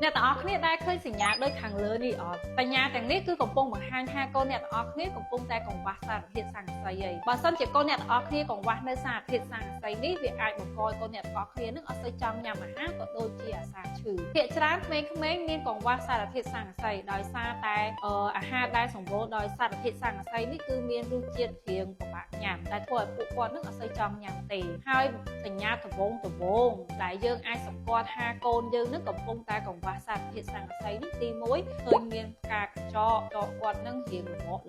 អ្នកទាំងអស់គ្នាដែលឃើញសញ្ញាដូចខាងលើនេះអត់សញ្ញាទាំងនេះគឺកំពុងបង្ហាញថាកូនអ្នកទាំងអស់គ្នាកំពុងតែកង្វះសារធាតុស័ង្កសីហើយបើសិនជាកូនអ្នកទាំងអស់គ្នាកង្វះនៅសារធាតុស័ង្កសីនេះវាអាចបង្កឲ្យកូនអ្នកទាំងអស់គ្នានឹងអត់សូវចង់ញ៉ាំអាហារក៏ដូចជាអាសាឈឺភាគច្រើនក្មេងៗមានកង្វះសារធាតុស័ង្កសីដោយសារតែអាហារដែលសម្បូរដោយសារធាតុស័ង្កសីនេះគឺមានរសជាតិរៀងពិបាកញ៉ាំដែលធ្វើឲ្យពួកគាត់នឹងអត់សូវចង់ញ៉ាំទេហើយសញ្ញាដំបូងដែលយើងអាចសម្គាល់ថាកូនយើងនឹងកំពុងតែកង្វះសារធាតុស័ង្កសីនេះទី1ឃើញមានផ្កាកញ្ចក់គាត់នឹងរៀងល្មម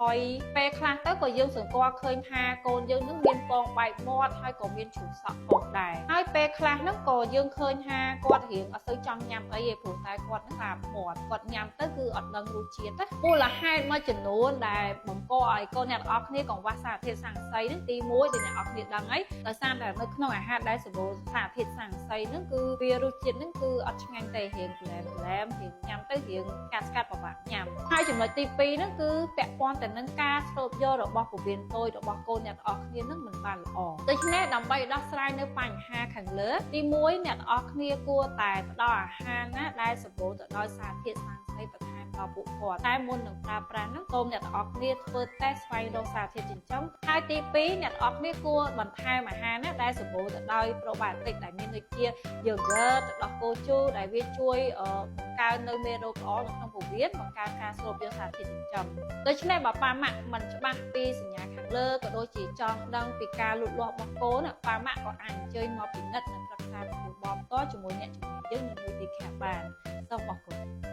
ហើយពេលខ្លះទៅក៏យើងសង្កល់ឃើញថាកូនយើងនឹងមានពងបែកមាត់ហើយក៏មានជ្រុះសក់ផងដែរហើយពេលខ្លះហ្នឹងក៏យើងឃើញថាគាត់រៀងអត់សូវចង់ញ៉ាំអីទេព្រោះតែគាត់នឹងបាបមាត់គាត់ញ៉ាំទៅគឺអត់ដឹងរសជាតិណាមូលហេតុមួយចំនួនដែលបង្កឲ្យកូនអ្នកទាំងអស់គ្នាកង្វះសារធាតុស័ង្កសីហ្នឹងទី1ដែលអ្នកនរគ្នាដឹងហើយដោយសារតែនៅក្នុងអាហារដែលសម្បូរសារធាតុស័ង្កសីហ្នឹងគឺវារសជាតិហ្នឹងគឺអត់ឆ្ងាញ់ទេរៀងប្លែមរៀងញ៉ាំទៅរៀងស្កាត់ពិបាកញ៉ាំហើយចំណុចទី2ហ្នឹងគឺពាក់ព័ន្ធទៅនឹងការស្រូបយករបស់ពោះវៀនតូចរបស់កូនអ្នកទាំងអស់គ្នាហ្នឹងមិនបានល្អដូច្នេះដើម្បីដោះស្រាយនៅបញ្ហាខាងលើទី1អ្នកទាំងអស់គ្នាគួរតែផ្ដល់អាហារណាដែលសម្បូរទៅដោយសារធាតុស័ង្កសីបន្ថែមដល់ពួកគាត់តែមុននឹងប្រើប្រាស់ហ្នឹងសូមអ្នកទាំងអស់គ្នាធ្វើតេស្តស្វែងរកសារធាតុចិញ្ចឹមហើយទី2អ្នកទាំងអស់គ្នាគួរបន្ថែមអាហារណាដែលសម្បូរទៅដោយប្រូបាយូទិកដែលមានដូចជា yogurt ទឹកដោះគោជូរដែលវាជួយបង្កើននៅមេរោគល្អនៅក្នុងពោះវៀនបង្កើនការស្រូបយកសារធាតុចិញ្ចឹមដូច្នេះបើប៉ាម៉ាក់មិនច្បាស់ពីសញ្ញាខាងលើក៏ដូចជាចង់ដឹងពីការលូតលាស់របស់កូនប៉ាម៉ាក់ក៏អាចអញ្ជើញមកពិនិត្យនិងប្រឹក្សាទទួលបបតជាមួយអ្នកជំនាញយើងនៅមួយទីខាងបានសូមអរគុណ